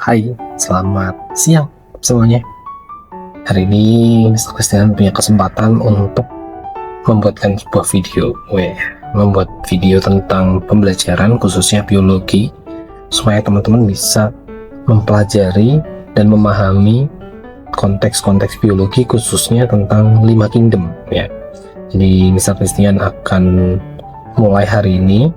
Hai, selamat siang semuanya. Hari ini Mr. Christian punya kesempatan untuk membuatkan sebuah video, membuat video tentang pembelajaran khususnya biologi, supaya teman-teman bisa mempelajari dan memahami konteks-konteks biologi khususnya tentang 5 kingdom ya. Jadi Mr. Christian akan mulai hari ini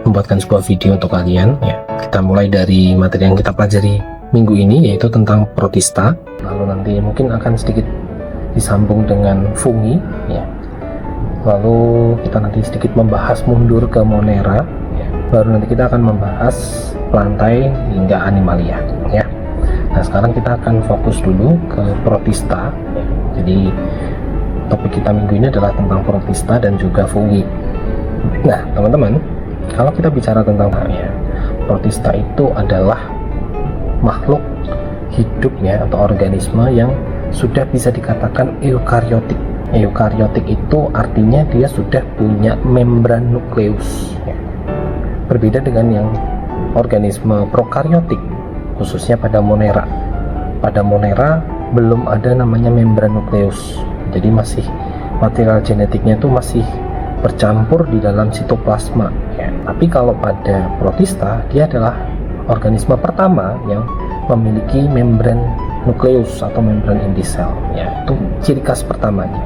membuatkan sebuah video untuk kalian ya. Kita mulai dari materi yang kita pelajari minggu ini, yaitu tentang protista. Lalu nanti mungkin akan sedikit disambung dengan fungi ya. Lalu kita nanti sedikit membahas mundur ke monera ya. Baru nanti kita akan membahas plantae hingga animalia ya. Nah, sekarang kita akan fokus dulu ke protista ya. Jadi topik kita minggu ini adalah tentang protista dan juga fungi. Nah, teman-teman, kalau kita bicara tentang protista itu adalah makhluk hidup ya, atau organisme yang sudah bisa dikatakan eukariotik. Eukariotik itu artinya dia sudah punya membran nukleus ya. Berbeda dengan yang organisme prokariotik, khususnya pada monera. Pada monera belum ada namanya membran nukleus, jadi masih material genetiknya itu masih bercampur di dalam sitoplasma ya. Tapi kalau pada protista, dia adalah organisme pertama yang memiliki membran nukleus atau membran inti sel ya. Itu ciri khas pertamanya.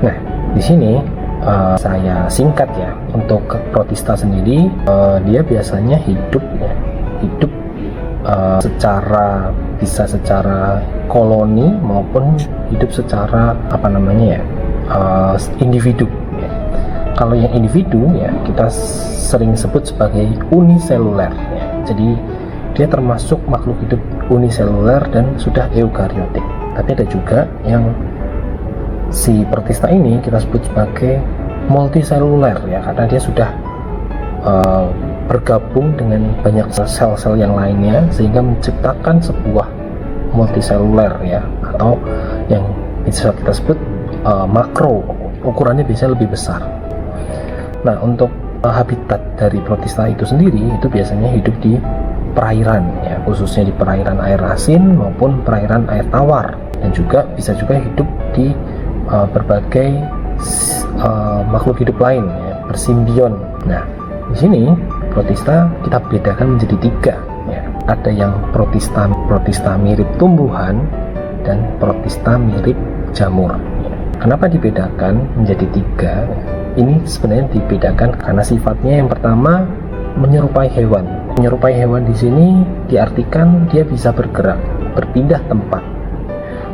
Nah, di sini saya singkat ya. Untuk protista sendiri, dia biasanya hidup bisa secara koloni maupun hidup secara individu. Kalau yang individu ya kita sering sebut sebagai uniseluler ya. Jadi dia termasuk makhluk hidup uniseluler dan sudah eukariotik. Tapi ada juga yang si protista ini kita sebut sebagai multiseluler ya, karena dia sudah bergabung dengan banyak sel-sel yang lainnya sehingga menciptakan sebuah multiseluler ya, atau yang bisa kita sebut makro, ukurannya biasanya lebih besar. Nah, untuk habitat dari protista itu sendiri itu biasanya hidup di perairan ya, khususnya di perairan air asin maupun perairan air tawar, dan juga bisa juga hidup di berbagai makhluk hidup lain ya, bersimbion. Nah, di sini protista kita bedakan menjadi 3 ya. Ada yang protista mirip tumbuhan dan protista mirip jamur. Kenapa dibedakan menjadi 3? Ini sebenarnya dibedakan karena sifatnya yang pertama menyerupai hewan. Menyerupai hewan di sini diartikan dia bisa bergerak, berpindah tempat.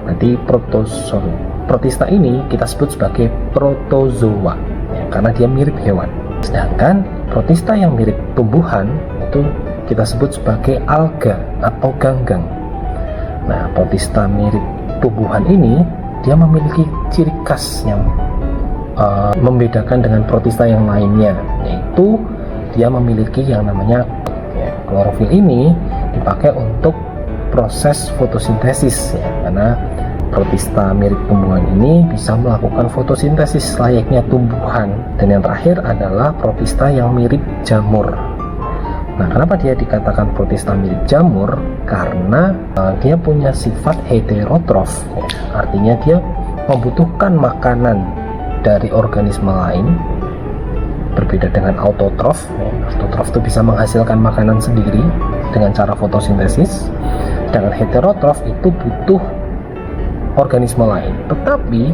Nanti protista ini kita sebut sebagai protozoa ya, karena dia mirip hewan. Sedangkan protista yang mirip tumbuhan itu kita sebut sebagai alga atau ganggang. Nah, protista mirip tumbuhan ini dia memiliki ciri khas yang membedakan dengan protista yang lainnya, yaitu dia memiliki yang namanya klorofil. Ini dipakai untuk proses fotosintesis ya, karena protista mirip tumbuhan ini bisa melakukan fotosintesis layaknya tumbuhan. Dan yang terakhir adalah protista yang mirip jamur. Nah, kenapa dia dikatakan protista mirip jamur? Karena dia punya sifat heterotrof ya, artinya dia membutuhkan makanan dari organisme lain, berbeda dengan autotrof ya. Autotrof itu bisa menghasilkan makanan sendiri dengan cara fotosintesis, sedangkan heterotrof itu butuh organisme lain. Tetapi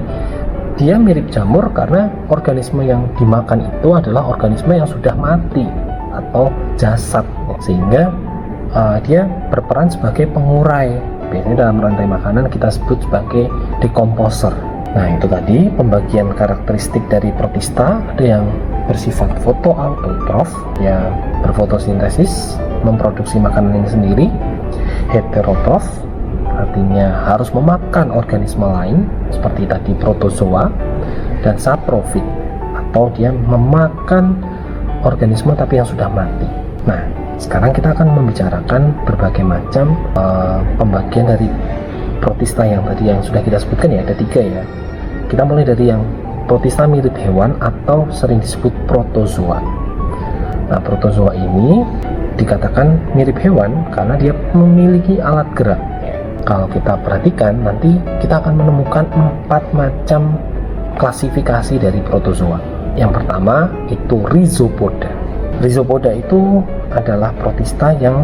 dia mirip jamur karena organisme yang dimakan itu adalah organisme yang sudah mati atau jasad ya. Sehingga dia berperan sebagai pengurai. Biasanya dalam rantai makanan kita sebut sebagai decomposer. Nah, itu tadi pembagian karakteristik dari protista. Ada yang bersifat fotoautotrof ya, berfotosintesis, memproduksi makanan ini sendiri. Heterotrof artinya harus memakan organisme lain seperti tadi protozoa. Dan saprofit atau dia memakan organisme tapi yang sudah mati. Nah, sekarang kita akan membicarakan berbagai macam pembagian dari protista yang tadi yang sudah kita sebutkan ya, ada 3 ya. Kita mulai dari yang protista mirip hewan atau sering disebut protozoa. Nah, protozoa ini dikatakan mirip hewan karena dia memiliki alat gerak. Kalau kita perhatikan, nanti kita akan menemukan 4 macam klasifikasi dari protozoa. Yang pertama itu Rhizopoda. Rhizopoda itu adalah protista yang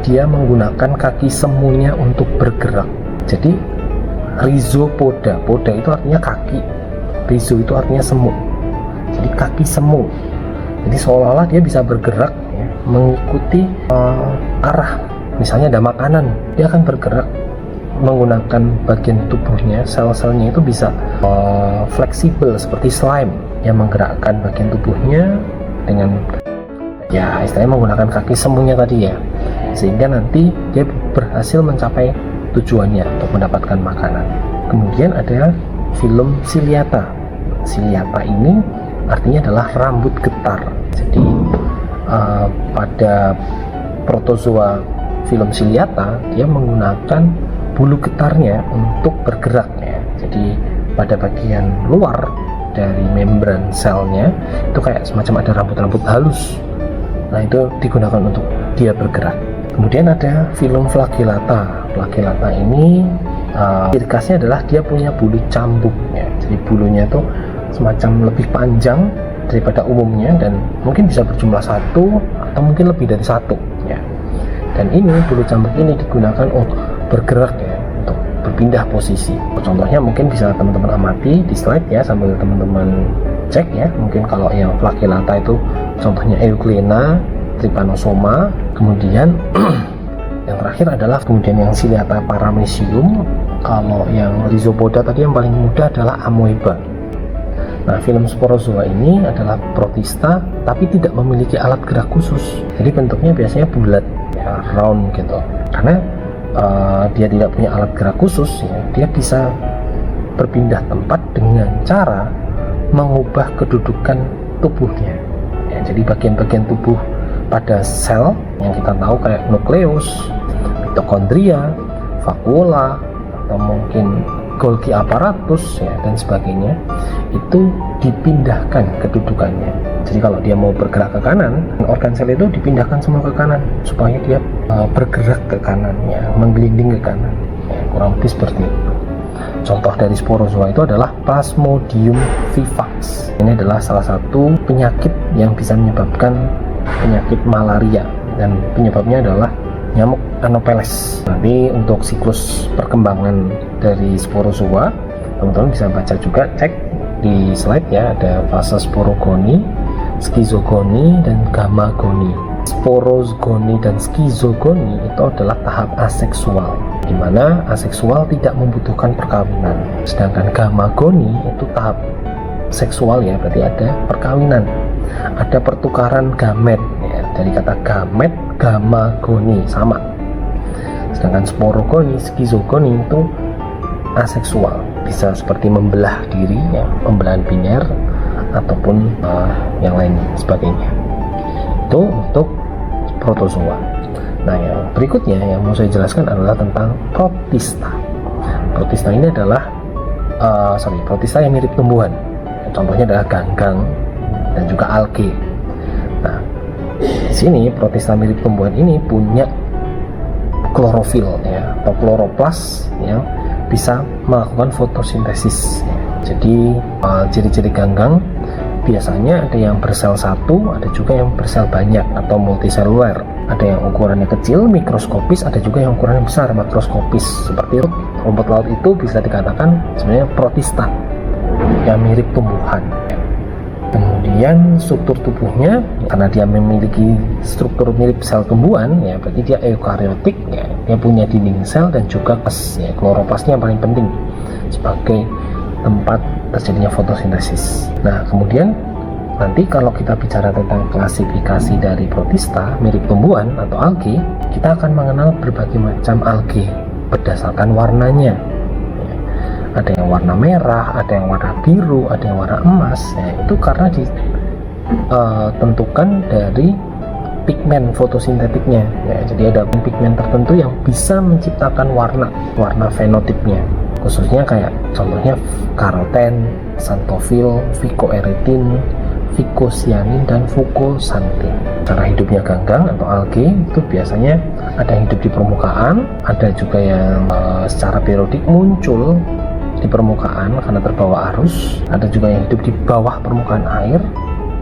dia menggunakan kaki semunya untuk bergerak. Jadi Rhizopoda, poda itu artinya kaki, rhizo itu artinya semu. Jadi kaki semu. Jadi seolah-olah dia bisa bergerak ya, mengikuti arah. Misalnya ada makanan, dia akan bergerak menggunakan bagian tubuhnya, sel-selnya itu bisa fleksibel seperti slime yang menggerakkan bagian tubuhnya dengan ya istilahnya menggunakan kaki semuanya tadi ya, sehingga nanti dia berhasil mencapai tujuannya untuk mendapatkan makanan. Kemudian ada filum ciliata. Ciliata ini artinya adalah rambut getar. Jadi pada protozoa filum ciliata dia menggunakan bulu getarnya untuk bergerak ya. Jadi pada bagian luar dari membran selnya itu kayak semacam ada rambut-rambut halus. Nah itu digunakan untuk dia bergerak. Kemudian ada filum flagellata. Flagellata ini ciri khasnya adalah dia punya bulu cambuk ya. Jadi bulunya itu semacam lebih panjang daripada umumnya dan mungkin bisa berjumlah 1 atau mungkin lebih dari 1 ya. Dan ini bulu cambuk ini digunakan untuk bergerak ya, untuk berpindah posisi. Contohnya mungkin bisa teman-teman amati di slide ya, sambil teman-teman cek ya. Mungkin kalau yang flagellata itu contohnya Euglena, Trypanosoma. Kemudian yang terakhir adalah kemudian yang Ciliata paramecium. Kalau yang Rhizopoda tadi yang paling mudah adalah Amoeba. Nah, filum sporozoa ini adalah protista tapi tidak memiliki alat gerak khusus. Jadi bentuknya biasanya bulat ya, round gitu. Karena dia tidak punya alat gerak khusus ya, dia bisa berpindah tempat dengan cara mengubah kedudukan tubuhnya ya. Jadi bagian-bagian tubuh pada sel yang kita tahu kayak nukleus, mitokondria, vakuola, atau mungkin Golgi apparatus ya, dan sebagainya, itu dipindahkan kedudukannya. Jadi kalau dia mau bergerak ke kanan, organ sel itu dipindahkan semua ke kanan supaya dia bergerak ke kanan ya, menggelinding ke kanan ya, kurang lebih seperti itu. Contoh dari sporozoa itu adalah Plasmodium vivax. Ini adalah salah satu penyakit yang bisa menyebabkan penyakit malaria, dan penyebabnya adalah nyamuk Anopheles. Nanti untuk siklus perkembangan dari sporozoa teman-teman bisa baca juga, cek di slide ya, ada fase sporogoni, skizogoni, dan gamagoni. Sporogoni dan skizogoni itu adalah tahap aseksual, di mana aseksual tidak membutuhkan perkawinan. Sedangkan gamagoni itu tahap seksual ya, berarti ada perkawinan, ada pertukaran gamet ya, dari kata gamet gamagoni sama. Sedangkan sporogoni, skizogoni itu aseksual, bisa seperti membelah diri ya, pembelahan biner ataupun yang lain sebagainya. Itu untuk protozoa. Nah, yang berikutnya yang mau saya jelaskan adalah tentang protista. Protista ini adalah protista yang mirip tumbuhan. Contohnya adalah ganggang dan juga algae. Nah, di sini protista mirip tumbuhan ini punya klorofil ya, atau kloroplas yang bisa melakukan fotosintesis. Jadi ciri-ciri ganggang biasanya ada yang bersel satu, ada juga yang bersel banyak atau multiseluler. Ada yang ukurannya kecil, mikroskopis, ada juga yang ukurannya besar, makroskopis. Seperti rumput laut itu bisa dikatakan sebenarnya protista yang mirip tumbuhan. Kemudian struktur tubuhnya, karena dia memiliki struktur mirip sel tumbuhan ya, berarti dia eukariotik ya, dia punya dinding sel dan juga ya, kloroplasnya yang paling penting sebagai tempat terjadinya fotosintesis. Nah, kemudian nanti kalau kita bicara tentang klasifikasi dari protista mirip tumbuhan atau algae, kita akan mengenal berbagai macam algae berdasarkan warnanya. Ada yang warna merah, ada yang warna biru, ada yang warna emas ya, itu karena ditentukan dari pigmen fotosintetiknya ya. Jadi ada pigmen tertentu yang bisa menciptakan warna fenotipnya, khususnya kayak contohnya karoten, xanthofil, phycoerythrin, vicocyanin, dan fucoxanthin. Cara hidupnya ganggang atau algae itu biasanya ada yang hidup di permukaan, ada juga yang secara periodik muncul di permukaan karena terbawa arus, ada juga yang hidup di bawah permukaan air,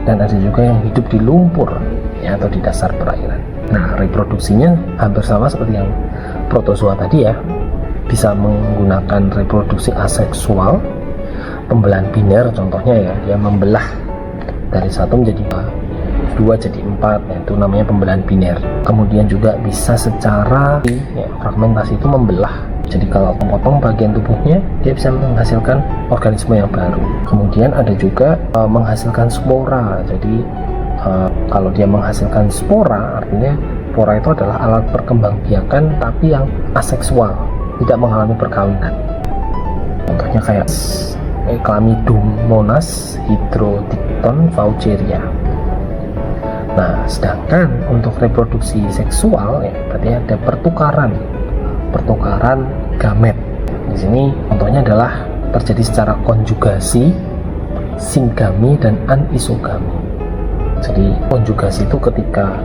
dan ada juga yang hidup di lumpur ya, atau di dasar perairan. Nah, reproduksinya hampir sama seperti yang protozoa tadi ya, bisa menggunakan reproduksi aseksual, pembelahan biner contohnya ya, dia membelah dari satu menjadi dua jadi 4, itu namanya pembelahan biner. Kemudian juga bisa secara ya, fragmentasi itu membelah. Jadi kalau memotong bagian tubuhnya, dia bisa menghasilkan organisme yang baru. Kemudian ada juga menghasilkan spora. Jadi kalau dia menghasilkan spora, artinya spora itu adalah alat perkembangbiakan tapi yang aseksual, tidak mengalami perkawinan. Contohnya kayak Chlamydomonas hydrodicton vaucheria. Nah, sedangkan untuk reproduksi seksual ya, berarti ada pertukaran gamet. Di sini contohnya adalah terjadi secara konjugasi, singami, dan anisogami. Jadi konjugasi itu ketika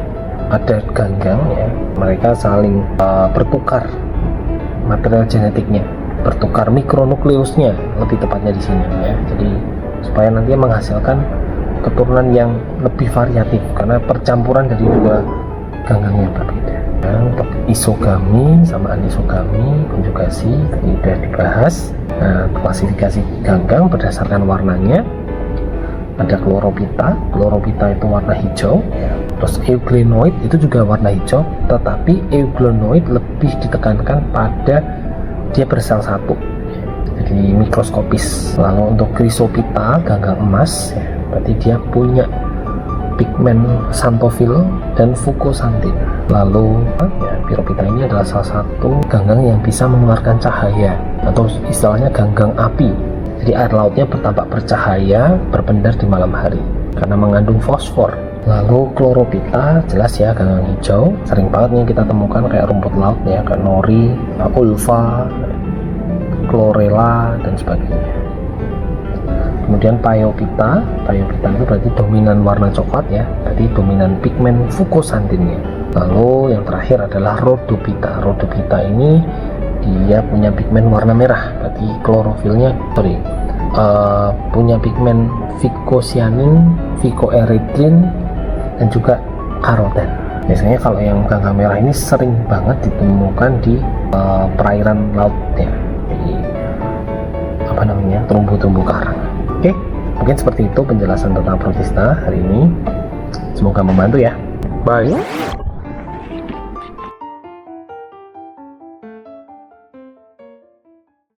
ada ganggang ya, mereka saling bertukar material genetiknya, bertukar mikronukleusnya lebih tepatnya di sini ya. Jadi supaya nanti menghasilkan keturunan yang lebih variatif karena percampuran dari dua ganggang yang berbeda. Nah, untuk isogami sama anisogami konjugasi tadi sudah dibahas. Nah, klasifikasi ganggang berdasarkan warnanya, ada chlorophyta itu warna hijau ya. Terus euglenoid itu juga warna hijau, tetapi euglenoid lebih ditekankan pada dia bersel satu, jadi mikroskopis. Lalu untuk chrysophyta ganggang emas ya, berarti dia punya pigmen xanthophyll dan fucoxanthin. Lalu ya, Pyrophyta ini adalah salah satu ganggang yang bisa mengeluarkan cahaya atau istilahnya ganggang api. Jadi air lautnya bertampak bercahaya, berpendar di malam hari karena mengandung fosfor. Lalu chlorophyta jelas ya ganggang hijau, sering banget nih kita temukan kayak rumput laut ya, kayak nori, ulva, chlorella dan sebagainya. Kemudian Phaeophyta itu berarti dominan warna coklat ya, berarti dominan pigmen fucoxanthinnya. Lalu yang terakhir adalah Rhodophyta ini dia punya pigmen warna merah, berarti klorofilnya punya pigmen vicocyanin, phycoerythrin, dan juga karoten. Biasanya kalau yang ganggang merah ini sering banget ditemukan di perairan laut ya, jadi terumbu-terumbu karang. Oke, mungkin seperti itu penjelasan tentang protista hari ini. Semoga membantu ya. Bye.